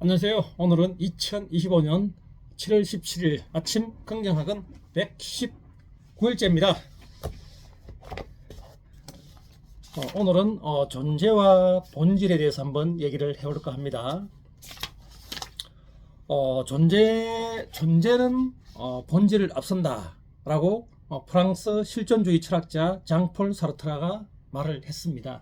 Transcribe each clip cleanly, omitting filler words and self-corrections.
안녕하세요. 오늘은 2025년 7월 17일 아침 긍정학은 119일째입니다. 오늘은 존재와 본질에 대해서 한번 얘기를 해볼까 합니다. 존재는 본질을 앞선다 라고 프랑스 실존주의 철학자 장폴 사르트르가 말을 했습니다.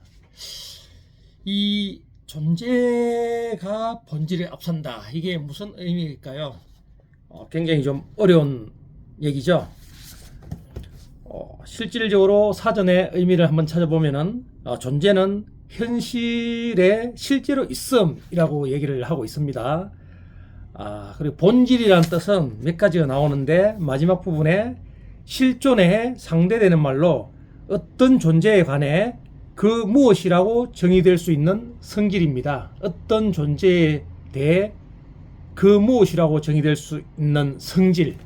이 존재가 본질에 앞선다. 이게 무슨 의미일까요? 굉장히 좀 어려운 얘기죠. 실질적으로 사전의 의미를 한번 찾아보면은 존재는 현실에 실제로 있음이라고 얘기를 하고 있습니다. 그리고 본질이라는 뜻은 몇 가지가 나오는데 마지막 부분에 실존에 상대되는 말로 어떤 존재에 관해 그 무엇이라고 정의될 수 있는 성질입니다. 어떤 존재에 대해 그 무엇이라고 정의될 수 있는 성질.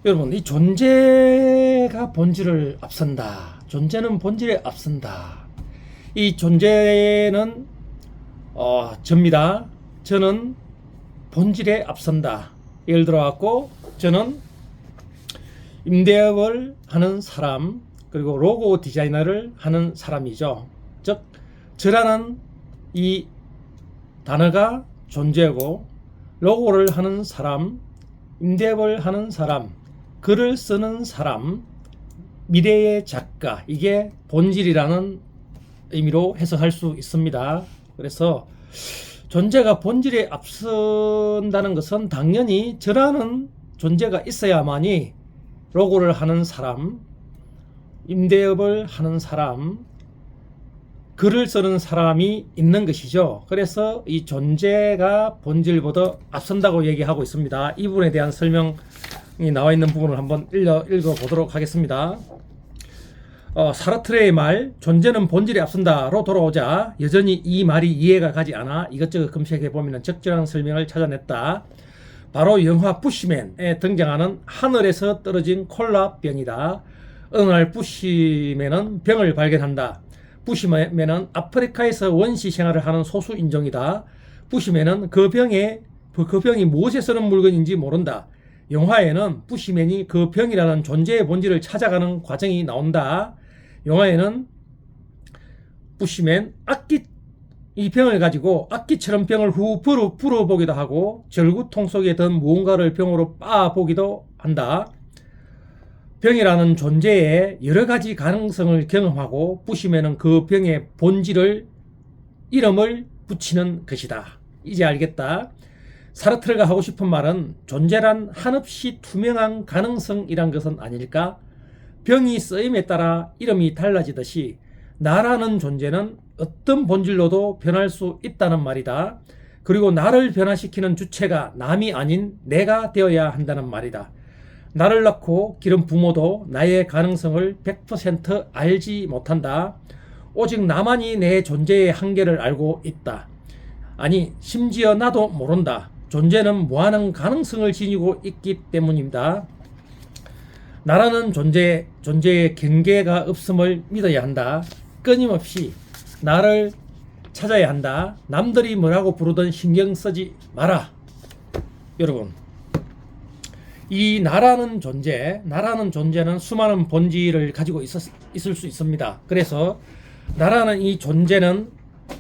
여러분, 이 존재가 본질을 앞선다. 존재는 본질에 앞선다. 이 존재는 접니다. 저는 본질에 앞선다. 예를 들어 갖고 저는 임대업을 하는 사람, 그리고 로고 디자이너를 하는 사람이죠. 즉 저라는 이 단어가 존재고, 로고를 하는 사람, 임대업을 하는 사람, 글을 쓰는 사람, 미래의 작가, 이게 본질이라는 의미로 해석할 수 있습니다. 그래서 존재가 본질에 앞선다는 것은 당연히 저라는 존재가 있어야만이 로고를 하는 사람, 임대업을 하는 사람, 글을 쓰는 사람이 있는 것이죠. 그래서 이 존재가 본질보다 앞선다고 얘기하고 있습니다. 이 부분에 대한 설명이 나와 있는 부분을 한번 읽어보도록 하겠습니다. 사르트르의 말, 존재는 본질에 앞선다로 돌아오자 여전히 이 말이 이해가 가지 않아 이것저것 검색해보면 적절한 설명을 찾아냈다. 바로 영화 부시맨에 등장하는 하늘에서 떨어진 콜라병이다. 어느 날 부시맨은 병을 발견한다. 부시맨은 아프리카에서 원시 생활을 하는 소수 인종이다. 부시맨은 그 병이 무엇에 쓰는 물건인지 모른다. 영화에는 부시맨이 그 병이라는 존재의 본질을 찾아가는 과정이 나온다. 영화에는 부시맨 이 병을 가지고 악기처럼 병을 후 불어보기도 하고 절구통 속에 든 무언가를 병으로 빻아보기도 한다. 병이라는 존재의 여러 가지 가능성을 경험하고 부시맨은 그 병의 본질을 이름을 붙이는 것이다. 이제 알겠다. 사르트르가 하고 싶은 말은 존재란 한없이 투명한 가능성이란 것은 아닐까? 병이 쓰임에 따라 이름이 달라지듯이 나라는 존재는 어떤 본질로도 변할 수 있다는 말이다. 그리고 나를 변화시키는 주체가 남이 아닌 내가 되어야 한다는 말이다. 나를 낳고 기른 부모도 나의 가능성을 100% 알지 못한다. 오직 나만이 내 존재의 한계를 알고 있다. 아니, 심지어 나도 모른다. 존재는 무한한 가능성을 지니고 있기 때문입니다. 나라는 존재의 경계가 없음을 믿어야 한다. 끊임없이 나를 찾아야 한다. 남들이 뭐라고 부르든 신경 쓰지 마라. 여러분, 이 나라는 존재는 수많은 본질을 가지고 있을 수 있습니다. 그래서 나라는 이 존재는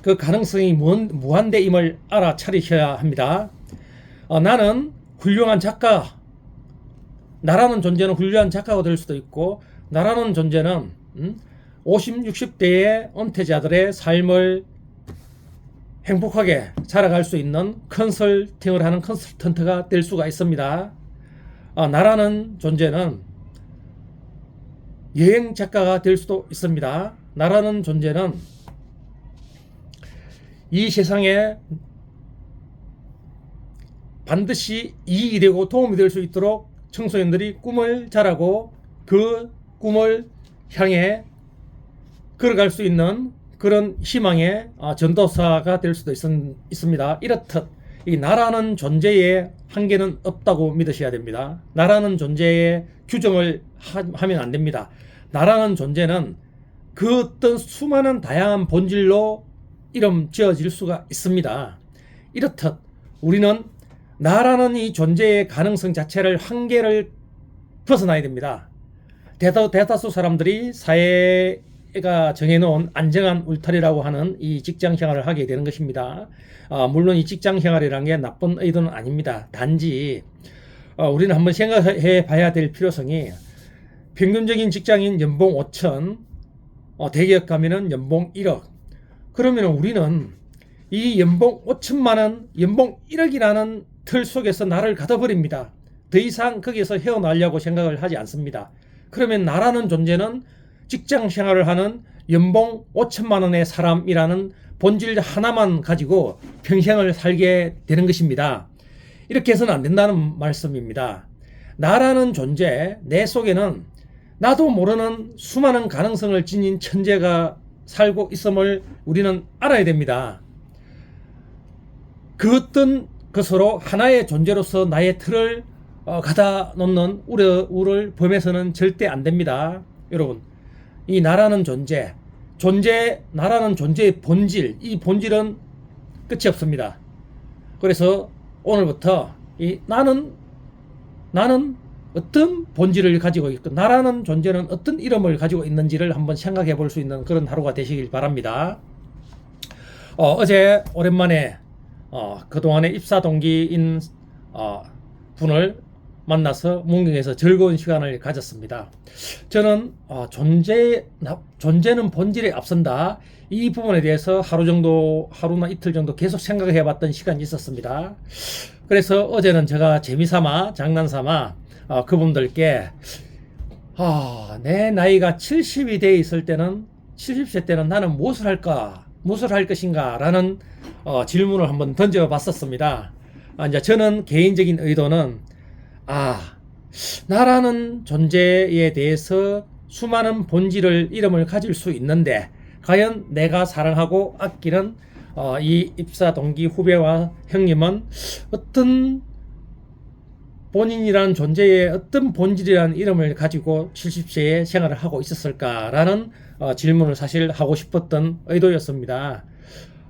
그 가능성이 무한대임을 알아차리셔야 합니다. 나는 훌륭한 작가, 나라는 존재는 훌륭한 작가가 될 수도 있고, 나라는 존재는 50, 60대의 은퇴자들의 삶을 행복하게 살아갈 수 있는 컨설팅을 하는 컨설턴트가 될 수가 있습니다. 나라는 존재는 여행 작가가 될 수도 있습니다. 나라는 존재는 이 세상에 반드시 이익이 되고 도움이 될 수 있도록 청소년들이 꿈을 자라고 그 꿈을 향해 걸어갈 수 있는 그런 희망의 전도사가 될 수도 있습니다. 이렇듯 이 나라는 존재에 한계는 없다고 믿으셔야 됩니다. 나라는 존재의 규정을 하면 안 됩니다. 나라는 존재는 그 어떤 수많은 다양한 본질로 이름 지어질 수가 있습니다. 이렇듯 우리는 나라는 이 존재의 가능성 자체를 한계를 벗어나야 됩니다. 대다수 사람들이 사회가 정해놓은 안정한 울타리라고 하는 이 직장 생활을 하게 되는 것입니다. 물론 이 직장 생활이라는 게 나쁜 의도는 아닙니다. 단지 우리는 한번 생각해 봐야 될 필요성이, 평균적인 직장인 연봉 5천, 대기업 가면은 연봉 1억. 그러면 우리는 이 연봉 5천만 원, 연봉 1억이라는 틀 속에서 나를 가둬버립니다. 더 이상 거기서 헤어나려고 생각을 하지 않습니다. 그러면 나라는 존재는 직장 생활을 하는 연봉 5천만 원의 사람이라는 본질 하나만 가지고 평생을 살게 되는 것입니다. 이렇게 해서는 안 된다는 말씀입니다. 나라는 존재, 내 속에는 나도 모르는 수많은 가능성을 지닌 천재가 살고 있음을 우리는 알아야 됩니다. 그 어떤 것으로 하나의 존재로서 나의 틀을 가다 놓는 우를 범해서는 절대 안 됩니다. 여러분, 이 나라는 존재, 나라는 존재의 본질, 이 본질은 끝이 없습니다. 그래서 오늘부터 이 나는 어떤 본질을 가지고 있고, 나라는 존재는 어떤 이름을 가지고 있는지를 한번 생각해 볼 수 있는 그런 하루가 되시길 바랍니다. 어제 오랜만에 그동안의 입사 동기인 분을 만나서 문경에서 즐거운 시간을 가졌습니다. 저는 존재는 본질에 앞선다, 이 부분에 대해서 하루나 이틀 정도 계속 생각해 봤던 시간이 있었습니다. 그래서 어제는 제가 재미삼아 장난삼아 그분들께 내 나이가 70이 돼 있을 때는, 70세 때는 나는 무엇을 할 것인가 라는 질문을 한번 던져봤었습니다. 이제 저는 개인적인 의도는 나라는 존재에 대해서 수많은 본질을, 이름을 가질 수 있는데, 과연 내가 사랑하고 아끼는 이 입사 동기 후배와 형님은 어떤 본인이라는 존재의 어떤 본질이라는 이름을 가지고 70세에 생활을 하고 있었을까라는 질문을 사실 하고 싶었던 의도였습니다.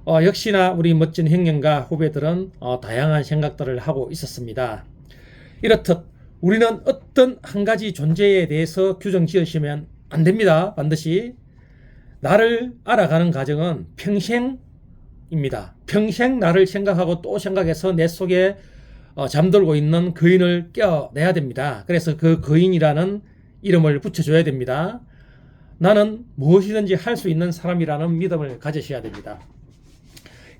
역시나 우리 멋진 형님과 후배들은 다양한 생각들을 하고 있었습니다. 이렇듯 우리는 어떤 한 가지 존재에 대해서 규정 지으시면 안 됩니다. 반드시 나를 알아가는 과정은 평생입니다. 평생 나를 생각하고 또 생각해서 내 속에 잠들고 있는 거인을 깨어내야 됩니다. 그래서 그 거인이라는 이름을 붙여줘야 됩니다. 나는 무엇이든지 할 수 있는 사람이라는 믿음을 가지셔야 됩니다.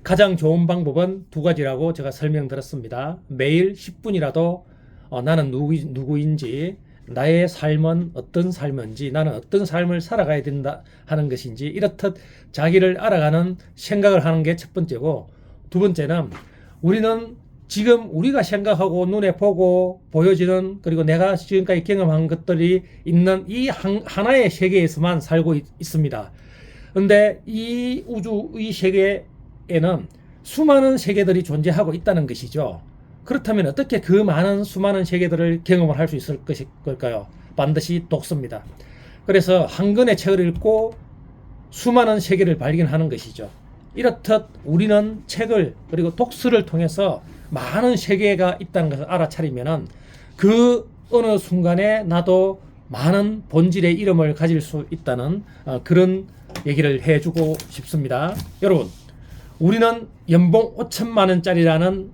가장 좋은 방법은 두 가지라고 제가 설명드렸습니다. 매일 10분이라도 나는 누구인지, 나의 삶은 어떤 삶인지, 나는 어떤 삶을 살아가야 된다 하는 것인지, 이렇듯 자기를 알아가는 생각을 하는 게 첫 번째고, 두 번째는 우리는 지금 우리가 생각하고 눈에 보고 보여지는, 그리고 내가 지금까지 경험한 것들이 있는 이 하나의 세계에서만 살고 있습니다. 그런데 이 우주, 이 세계에는 수많은 세계들이 존재하고 있다는 것이죠. 그렇다면 어떻게 그 많은 수많은 세계들을 경험을 할 수 있을 걸까요? 반드시 독서입니다. 그래서 한 권의 책을 읽고 수많은 세계를 발견하는 것이죠. 이렇듯 우리는 책을, 그리고 독서를 통해서 많은 세계가 있다는 것을 알아차리면은 그 어느 순간에 나도 많은 본질의 이름을 가질 수 있다는 그런 얘기를 해주고 싶습니다. 여러분, 우리는 연봉 5천만 원짜리라는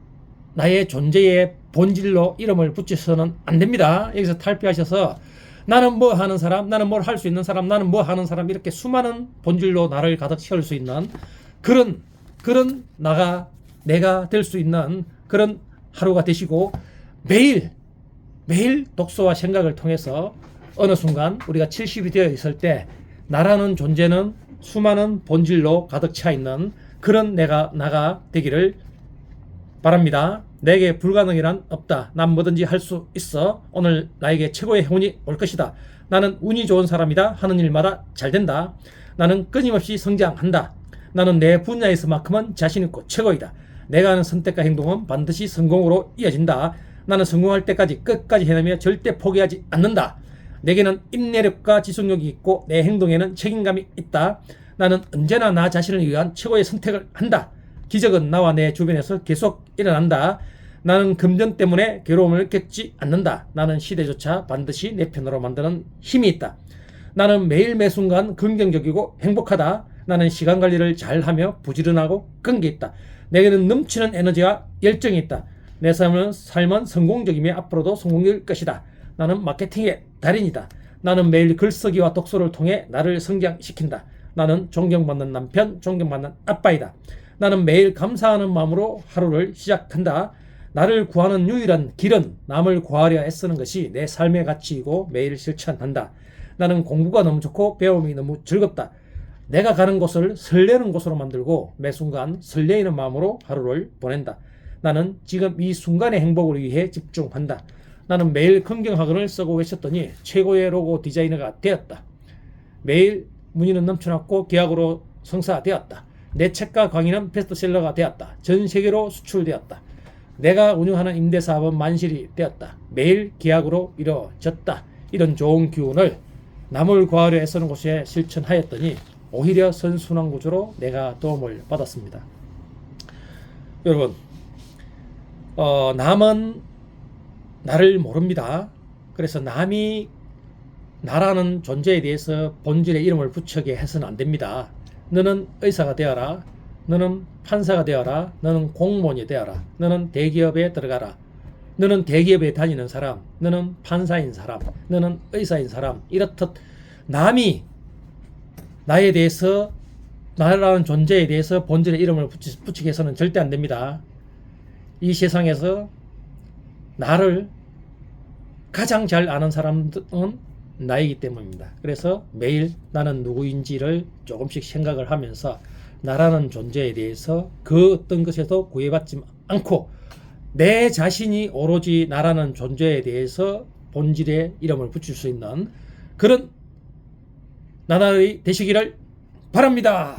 나의 존재의 본질로 이름을 붙여서는 안 됩니다. 여기서 탈피하셔서 나는 뭐 하는 사람, 나는 뭘 할 수 있는 사람, 나는 뭐 하는 사람, 이렇게 수많은 본질로 나를 가득 채울 수 있는 그런 내가 될 수 있는 그런 하루가 되시고, 매일 독서와 생각을 통해서 어느 순간 우리가 70이 되어 있을 때 나라는 존재는 수많은 본질로 가득 차 있는 그런 나가 되기를 바랍니다. 내게 불가능이란 없다. 난 뭐든지 할 수 있어. 오늘 나에게 최고의 행운이 올 것이다. 나는 운이 좋은 사람이다. 하는 일마다 잘 된다. 나는 끊임없이 성장한다. 나는 내 분야에서만큼은 자신 있고 최고이다. 내가 하는 선택과 행동은 반드시 성공으로 이어진다. 나는 성공할 때까지 끝까지 해내며 절대 포기하지 않는다. 내게는 인내력과 지속력이 있고 내 행동에는 책임감이 있다. 나는 언제나 나 자신을 위한 최고의 선택을 한다. 기적은 나와 내 주변에서 계속 일어난다. 나는 금전 때문에 괴로움을 겪지 않는다. 나는 시대조차 반드시 내 편으로 만드는 힘이 있다. 나는 매일 매순간 긍정적이고 행복하다. 나는 시간 관리를 잘하며 부지런하고 끈기 있다. 내게는 넘치는 에너지와 열정이 있다. 내 삶은 성공적이며 앞으로도 성공일 것이다. 나는 마케팅의 달인이다. 나는 매일 글쓰기와 독서를 통해 나를 성장시킨다. 나는 존경받는 남편, 존경받는 아빠이다. 나는 매일 감사하는 마음으로 하루를 시작한다. 나를 구하는 유일한 길은 남을 구하려 애쓰는 것이 내 삶의 가치이고 매일 실천한다. 나는 공부가 너무 좋고 배움이 너무 즐겁다. 내가 가는 곳을 설레는 곳으로 만들고 매 순간 설레이는 마음으로 하루를 보낸다. 나는 지금 이 순간의 행복을 위해 집중한다. 나는 매일 긍정학원을 쓰고 계셨더니 최고의 로고 디자이너가 되었다. 매일 문의는 넘쳐났고 계약으로 성사되었다. 내 책과 강의는 베스트셀러가 되었다. 전 세계로 수출되었다. 내가 운영하는 임대사업은 만실이 되었다. 매일 계약으로 이루어졌다. 이런 좋은 기운을 남을 구하려 애쓰는 곳에 실천하였더니 오히려 선순환 구조로 내가 도움을 받았습니다. 여러분, 남은 나를 모릅니다. 그래서 남이 나라는 존재에 대해서 본질의 이름을 붙이게 해서는 안 됩니다. 너는 의사가 되어라. 너는 판사가 되어라. 너는 공무원이 되어라. 너는 대기업에 들어가라. 너는 대기업에 다니는 사람. 너는 판사인 사람. 너는 의사인 사람. 이렇듯 남이 나에 대해서, 나라는 존재에 대해서 본질의 이름을 붙이게 해서는 절대 안 됩니다. 이 세상에서 나를 가장 잘 아는 사람은 나이기 때문입니다. 그래서 매일 나는 누구인지를 조금씩 생각을 하면서 나라는 존재에 대해서 그 어떤 것에도 구애받지 않고 내 자신이 오로지 나라는 존재에 대해서 본질의 이름을 붙일 수 있는 그런 나날이 되시기를 바랍니다.